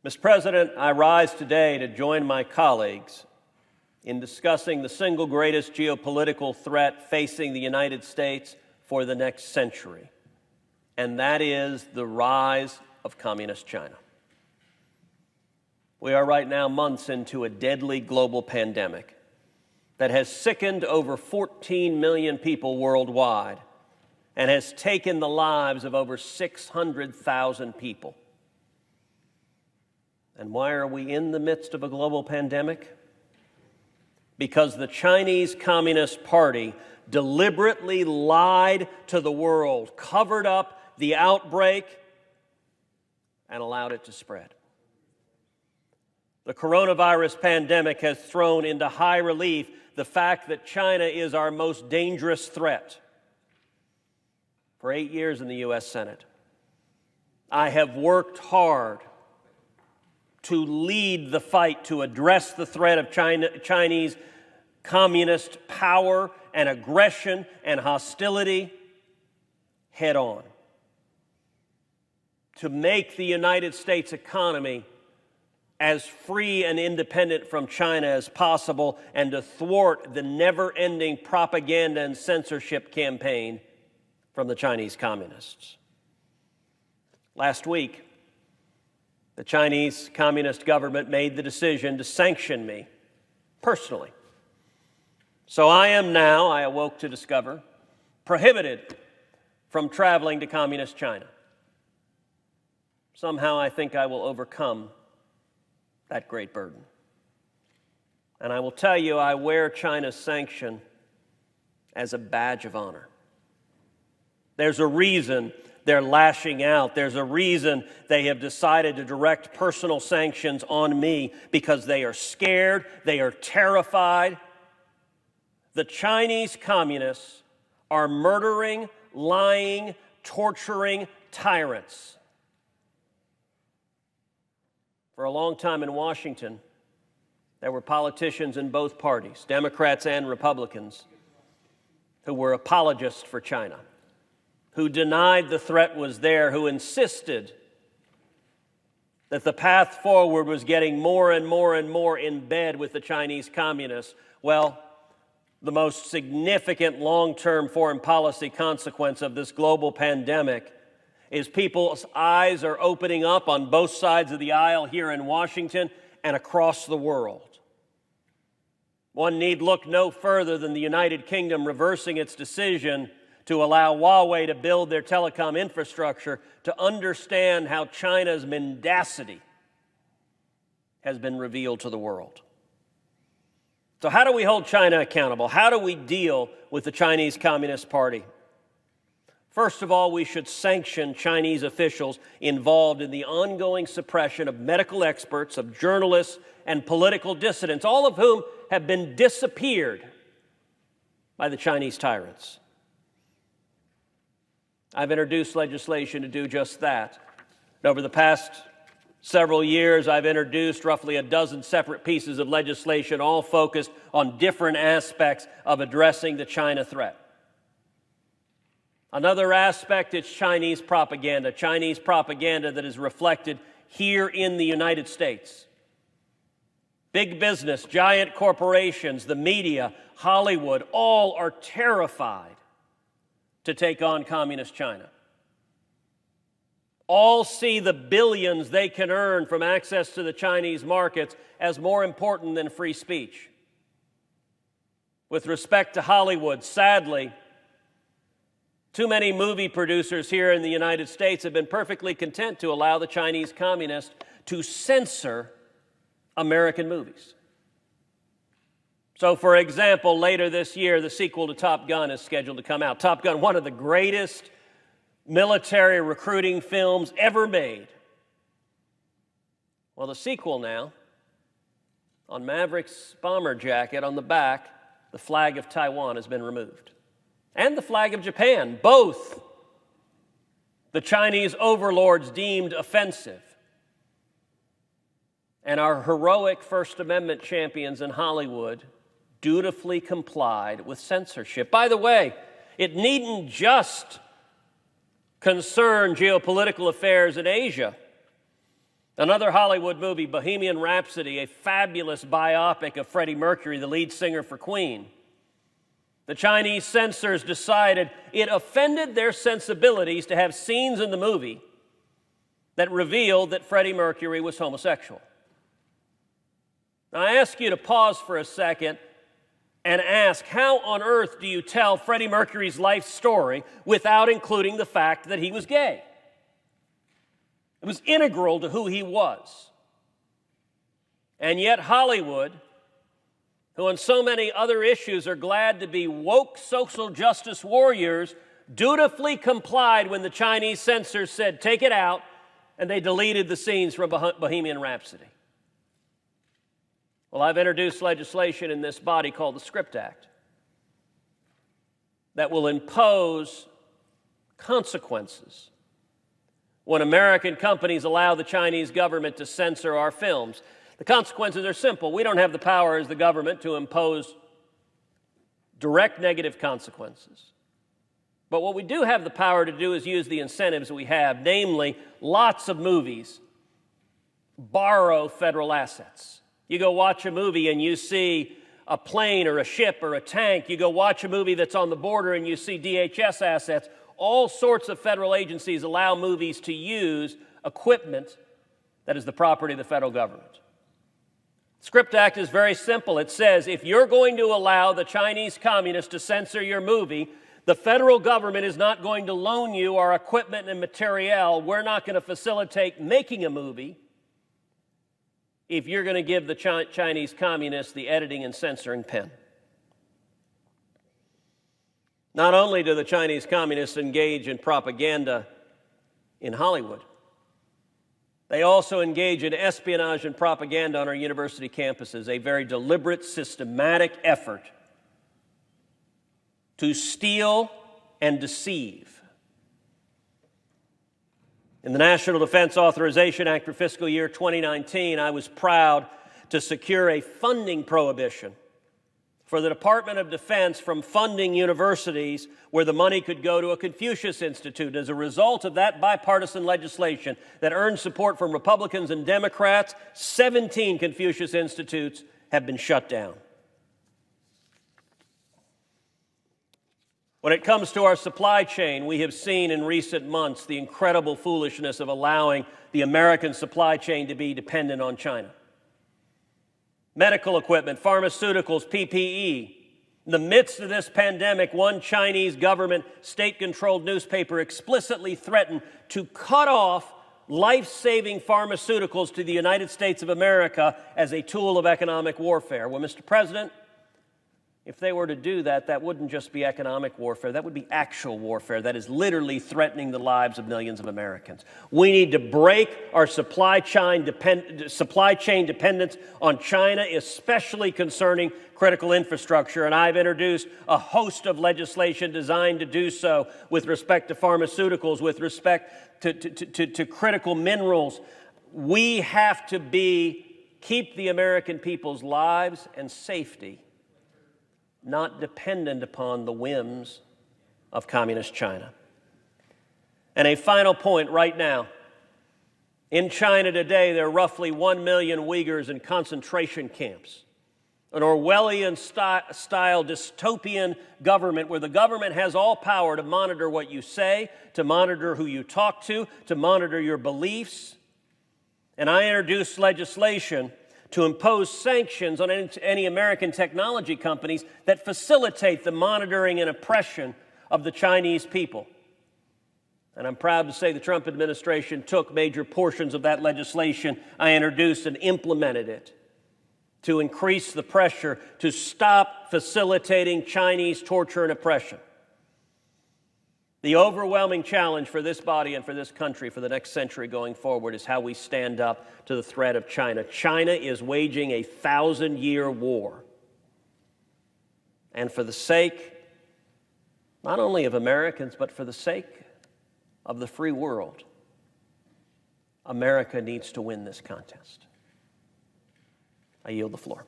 Mr. President, I rise today to join my colleagues in discussing the single greatest geopolitical threat facing the United States for the next century, and that is the rise of Communist China. We are right now months into a deadly global pandemic that has sickened over 14 million people worldwide and has taken the lives of over 600,000 people. And why are we in the midst of a global pandemic? Because the Chinese Communist Party deliberately lied to the world, covered up the outbreak, and allowed it to spread. The coronavirus pandemic has thrown into high relief the fact that China is our most dangerous threat. For 8 years in the U.S. Senate, I have worked hard to lead the fight to address the threat of Chinese communist power and aggression and hostility head on, to make the United States economy as free and independent from China as possible, and to thwart the never-ending propaganda and censorship campaign from the Chinese communists. Last week, the Chinese Communist government made the decision to sanction me personally. So I am now, I awoke to discover, prohibited from traveling to Communist China. Somehow I think I will overcome that great burden. And I will tell you, I wear China's sanction as a badge of honor. There's a reason they're lashing out. There's a reason they have decided to direct personal sanctions on me, because they are scared, they are terrified. The Chinese communists are murdering, lying, torturing tyrants. For a long time in Washington, there were politicians in both parties, Democrats and Republicans, who were apologists for China, who denied the threat was there, who insisted that the path forward was getting more and more and more in bed with the Chinese communists. Well, the most significant long-term foreign policy consequence of this global pandemic is people's eyes are opening up on both sides of the aisle here in Washington and across the world. One need look no further than the United Kingdom reversing its decision to allow Huawei to build their telecom infrastructure to understand how China's mendacity has been revealed to the world. So how do we hold China accountable? How do we deal with the Chinese Communist Party? First of all, we should sanction Chinese officials involved in the ongoing suppression of medical experts, of journalists, and political dissidents, all of whom have been disappeared by the Chinese tyrants. I've introduced legislation to do just that. And over the past several years, I've introduced roughly a dozen separate pieces of legislation, all focused on different aspects of addressing the China threat. Another aspect is Chinese propaganda that is reflected here in the United States. Big business, giant corporations, the media, Hollywood, all are terrified to take on Communist China. All see the billions they can earn from access to the Chinese markets as more important than free speech. With respect to Hollywood, sadly, too many movie producers here in the United States have been perfectly content to allow the Chinese communists to censor American movies. So, for example, later this year, the sequel to Top Gun is scheduled to come out. Top Gun, one of the greatest military recruiting films ever made. Well, the sequel now, on Maverick's bomber jacket on the back, the flag of Taiwan has been removed. And the flag of Japan, both the Chinese overlords deemed offensive. And our heroic First Amendment champions in Hollywood dutifully complied with censorship. By the way, it needn't just concern geopolitical affairs in Asia. Another Hollywood movie, Bohemian Rhapsody, a fabulous biopic of Freddie Mercury, the lead singer for Queen. The Chinese censors decided it offended their sensibilities to have scenes in the movie that revealed that Freddie Mercury was homosexual. Now, I ask you to pause for a second and ask, how on earth do you tell Freddie Mercury's life story without including the fact that he was gay? It was integral to who he was. And yet Hollywood, who on so many other issues are glad to be woke social justice warriors, dutifully complied when the Chinese censors said, take it out, and they deleted the scenes from Bohemian Rhapsody. Well, I've introduced legislation in this body called the Script Act that will impose consequences when American companies allow the Chinese government to censor our films. The consequences are simple. We don't have the power as the government to impose direct negative consequences. But what we do have the power to do is use the incentives we have, namely, lots of movies borrow federal assets. You go watch a movie and you see a plane or a ship or a tank. You go watch a movie that's on the border and you see DHS assets. All sorts of federal agencies allow movies to use equipment that is the property of the federal government. The Script Act is very simple. It says if you're going to allow the Chinese communists to censor your movie, the federal government is not going to loan you our equipment and materiel. We're not going to facilitate making a movie if you're going to give the Chinese communists the editing and censoring pen. Not only do the Chinese communists engage in propaganda in Hollywood, they also engage in espionage and propaganda on our university campuses, a very deliberate, systematic effort to steal and deceive. In the National Defense Authorization Act for fiscal year 2019, I was proud to secure a funding prohibition for the Department of Defense from funding universities where the money could go to a Confucius Institute. As a result of that bipartisan legislation that earned support from Republicans and Democrats, 17 Confucius Institutes have been shut down. When it comes to our supply chain, we have seen in recent months the incredible foolishness of allowing the American supply chain to be dependent on China. Medical equipment, pharmaceuticals, PPE. In the midst of this pandemic, one Chinese government state-controlled newspaper explicitly threatened to cut off life-saving pharmaceuticals to the United States of America as a tool of economic warfare. Well, Mr. President, if they were to do that, that wouldn't just be economic warfare, that would be actual warfare. That is literally threatening the lives of millions of Americans. We need to break our supply chain dependence on China, especially concerning critical infrastructure. And I've introduced a host of legislation designed to do so with respect to pharmaceuticals, with respect to critical minerals. We have to keep the American people's lives and safety not dependent upon the whims of communist China. And a final point right now. In China today, there are roughly 1 million Uyghurs in concentration camps. An Orwellian-style dystopian government where the government has all power to monitor what you say, to monitor who you talk to monitor your beliefs. And I introduced legislation to impose sanctions on any American technology companies that facilitate the monitoring and oppression of the Chinese people. And I'm proud to say the Trump administration took major portions of that legislation I introduced and implemented it to increase the pressure to stop facilitating Chinese torture and oppression. The overwhelming challenge for this body and for this country for the next century going forward is how we stand up to the threat of China. China is waging a 1,000-year war. And for the sake, not only of Americans, but for the sake of the free world, America needs to win this contest. I yield the floor.